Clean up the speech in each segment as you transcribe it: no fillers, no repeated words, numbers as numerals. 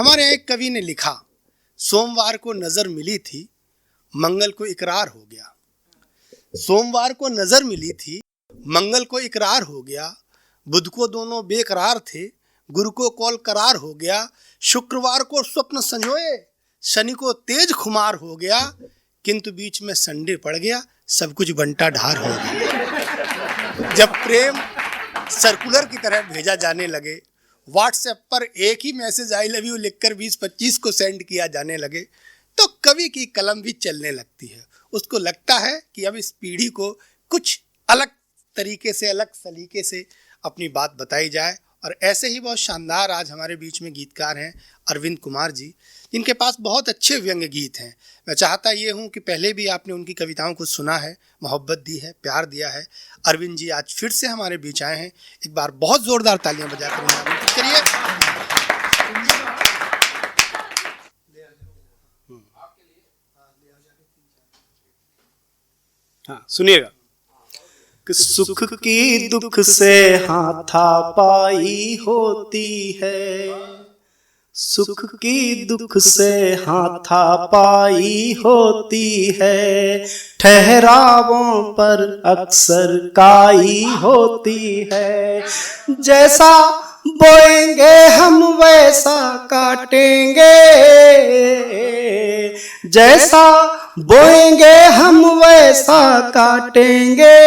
हमारे यहाँ एक कवि ने लिखा, सोमवार को नजर मिली थी, मंगल को इकरार हो गया। सोमवार को नजर मिली थी, मंगल को इकरार हो गया। बुध को दोनों बेकरार थे, गुरु को कौल करार हो गया। शुक्रवार को स्वप्न संजोए, शनि को तेज खुमार हो गया। किंतु बीच में संडे पड़ गया, सब कुछ बंटा ढार हो गया। जब प्रेम सर्कुलर की तरह भेजा जाने लगे, व्हाट्सएप पर एक ही मैसेज आई लव यू लिखकर 20-25 को सेंड किया जाने लगे, तो कवि की कलम भी चलने लगती है। उसको लगता है कि अब इस पीढ़ी को कुछ अलग तरीके से, अलग सलीके से अपनी बात बताई जाए। और ऐसे ही बहुत शानदार आज हमारे बीच में गीतकार हैं अरविंद कुमार जी, जिनके पास बहुत अच्छे व्यंग्य गीत हैं। मैं चाहता ये हूँ कि पहले भी आपने उनकी कविताओं को सुना है, मोहब्बत दी है, प्यार दिया है। अरविंद जी आज फिर से हमारे बीच आए हैं। एक बार बहुत ज़ोरदार तालियां बजाकर उन्हें करिए। हाँ, सुनिएगा। सुख की दुख से हाथापाई होती है, सुख की दुख से हाथापाई होती है। ठहरावों पर अक्सर काई होती है। जैसा बोएंगे हम वैसा काटेंगे, जैसा बोएंगे हम वैसा काटेंगे।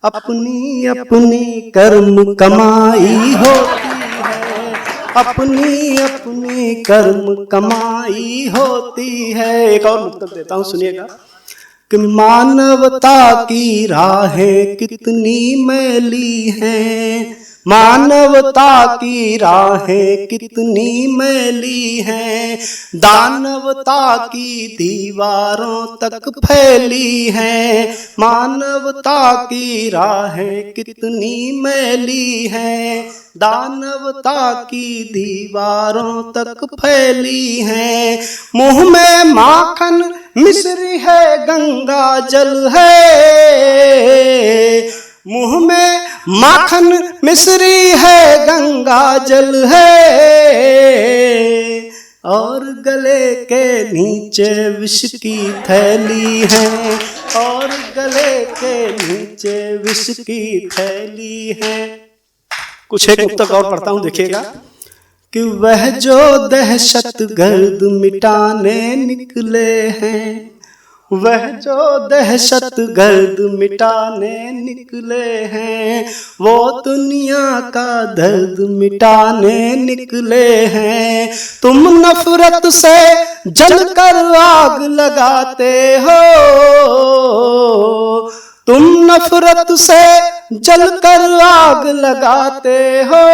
अपनी अपनी कर्म कमाई होती है, अपनी अपनी कर्म कमाई होती है। एक और मतलब देता हूँ, सुनिएगा कि मानवता की राहें कितनी मैली हैं, मानवता की राहें कितनी मैली हैं। दानवता की दीवारों तक फैली हैं, मानवता की राहें कितनी मैली हैं। दानवता की दीवारों तक फैली हैं। मुंह में माखन मिश्री है, गंगा जल है। मुंह में माखन मिश्री है, गंगा जल है। और गले के नीचे विष की थैली है, और गले के नीचे विष की थैली है। कुछ एक मुक्तक और पढ़ता हूँ, देखिएगा कि वह जो दहशत गर्द मिटाने निकले हैं, वह जो दहशत गर्द मिटाने निकले हैं। वो दुनिया का दर्द मिटाने निकले हैं। तुम नफरत से जलकर आग लगाते हो, तुम नफरत से जलकर आग लगाते हो।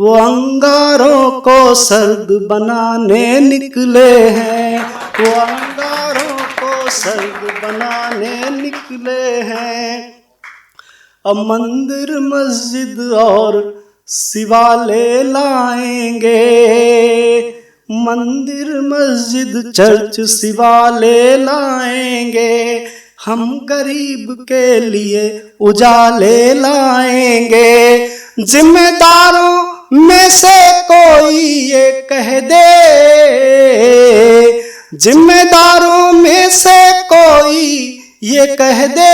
वो अंगारों को सर्द बनाने निकले हैं, वो अंगारों को सर्द बनाने निकले हैं। अब मंदिर मस्जिद और शिवालय लाएंगे, मंदिर मस्जिद चर्च शिवालय लाएंगे। हम गरीब के लिए उजाले लाएंगे। जिम्मेदारों में से कोई ये कह दे, जिम्मेदारों में से कोई ये कह दे।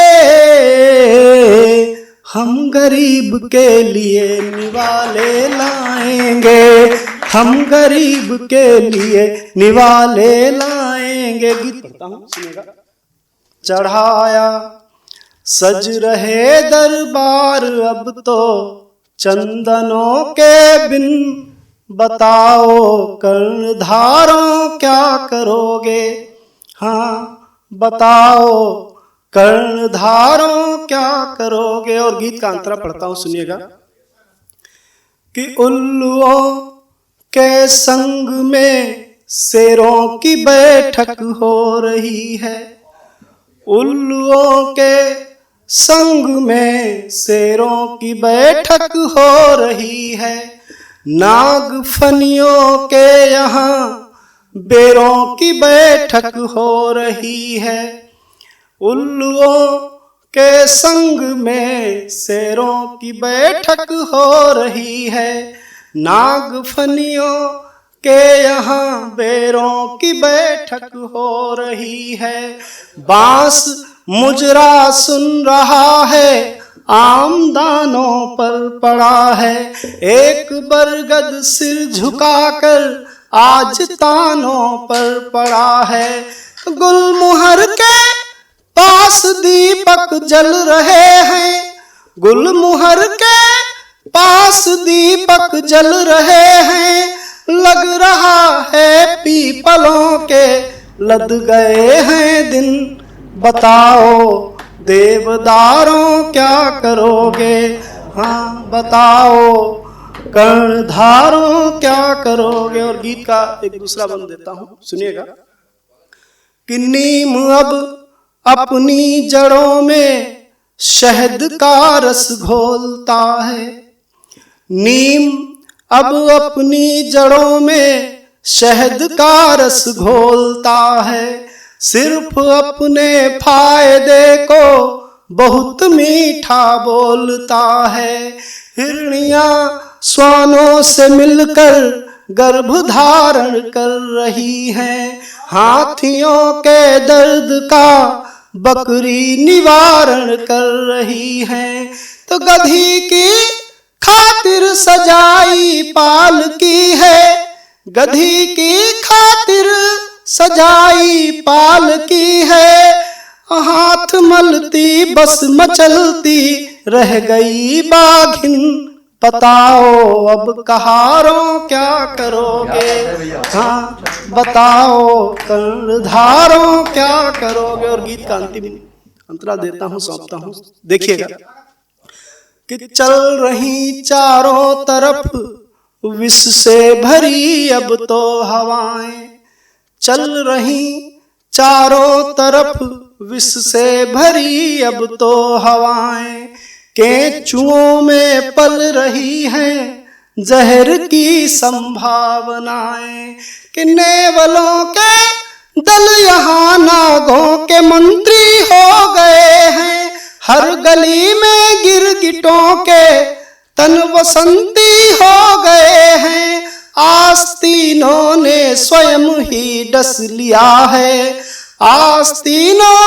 हम गरीब के लिए निवाले लाएंगे, हम गरीब के लिए निवाले लाएंगे। गीत पढ़ता हूँ, सुनिएगा। चढ़ाया सज रहे दरबार अब तो चंदनों के बिन, बताओ कर्णधारों क्या करोगे। हाँ बताओ कर्णधारों क्या करोगे। और गीत का अंतरा पढ़ता हूँ, सुनिएगा कि उल्लुओं के संग में शेरों की बैठक हो रही है, उल्लुओं के संग में शेरों की बैठक हो रही है। नागफनियों के यहाँ बेरों की बैठक हो रही है। उल्लुओं के संग में शेरों की बैठक हो रही है, नागफनियों के यहाँ बेरों की बैठक हो रही है। बांस मुजरा सुन रहा है, आमदानों पर पड़ा है, एक बरगद सिर झुकाकर आज तानों पर पड़ा है। गुलमुहर के पास दीपक जल रहे हैं, गुलमुहर के पास दीपक जल रहे हैं, लग रहा है पीपलों के लद गए हैं दिन। बताओ देवदारों क्या करोगे, हाँ बताओ कर्णधारों क्या करोगे। और गीत का एक दूसरा बंद देता हूं, सुनिएगा। कि नीम अब अपनी जड़ों में शहद का रस घोलता है, नीम अब अपनी जड़ों में शहद का रस घोलता है, सिर्फ अपने फायदे को बहुत मीठा बोलता है। हिरनियां श्वानों से मिलकर गर्भ धारण कर रही हैं, हाथियों के दर्द का बकरी निवारण कर रही हैं। तो गधी की खातिर सजाई पालकी है, गधी की खातिर सजाई पालकी है, हाथ मलती बस मचलती रह गई बाघिन। बताओ अब कहारों क्या करोगे, हाँ बताओ कर्णधारों क्या करोगे। और गीत का अंतिम अंतरा देता हूं, सौंपता हूं, देखिएगा। कि चल रही चारों तरफ विष से भरी अब तो हवाएं, चल रही चारों तरफ विष से भरी अब तो हवाएं, केंचुओं में पल रही हैं जहर की संभावनाएं। कि नेवलों के दल यहाँ नागों के मंत्री हो गए हैं, हर गली में गिरगिटों के तन वसंती हो गए हैं, आस्तीनों ने स्वयं ही डस लिया है, आस्तीनों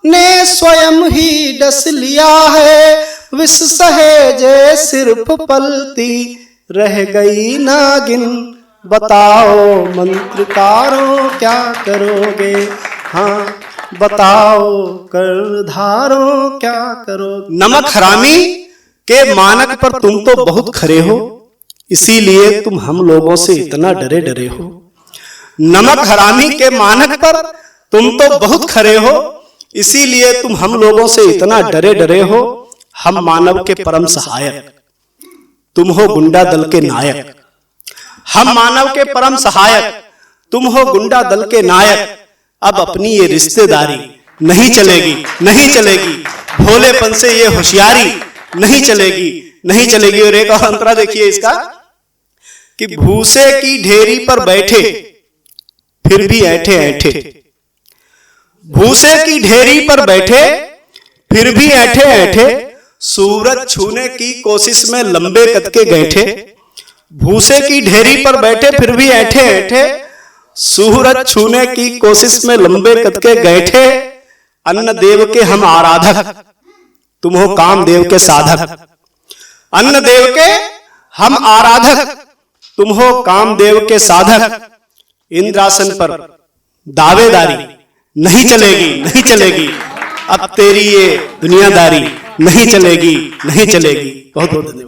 ने स्वयं ही डस लिया है। विष सहेजे सिर्फ पलती रह गई नागिन। बताओ मंत्रकारों क्या करोगे, हाँ बताओ कर्णधारों क्या करोगे। नमक हरामी के मानक पर तुम तो बहुत खरे हो, इसीलिए तुम हम लोगों से इतना डरे डरे हो। नमक हरामी के मानक पर तुम तो बहुत खरे हो, इसीलिए तुम हम लोगों से इतना डरे डरे हो। हम मानव के परम सहायक, तुम हो गुंडा दल के नायक। हम मानव के परम सहायक, तुम हो गुंडा दल के नायक। अब अपनी ये रिश्तेदारी नहीं चलेगी, नहीं चलेगी, भोलेपन से ये होशियारी नहीं चलेगी, नहीं चलेगी। और एक और अंतरा देखिए इसका, कि भूसे की ढेरी पर बैठे फिर भी ऐठे ऐठे, भूसे की ढेरी पर बैठे फिर भी ऐठे ऐठे, सूरज छूने की कोशिश में लंबे कद के गैठे। भूसे की ढेरी पर बैठे फिर भी ऐठे ऐठे, सूरज छूने की कोशिश में लंबे कद के गैठे। अन्न देव के हम आराधक, तुम हो कामदेव के साधक। अन्न देव के हम आराधक, तुम हो कामदेव के साधक। इंद्रासन पर दावेदारी नहीं चलेगी, नहीं चलेगी, अब तेरी ये दुनियादारी नहीं चलेगी, नहीं चलेगी। बहुत बहुत धन्यवाद।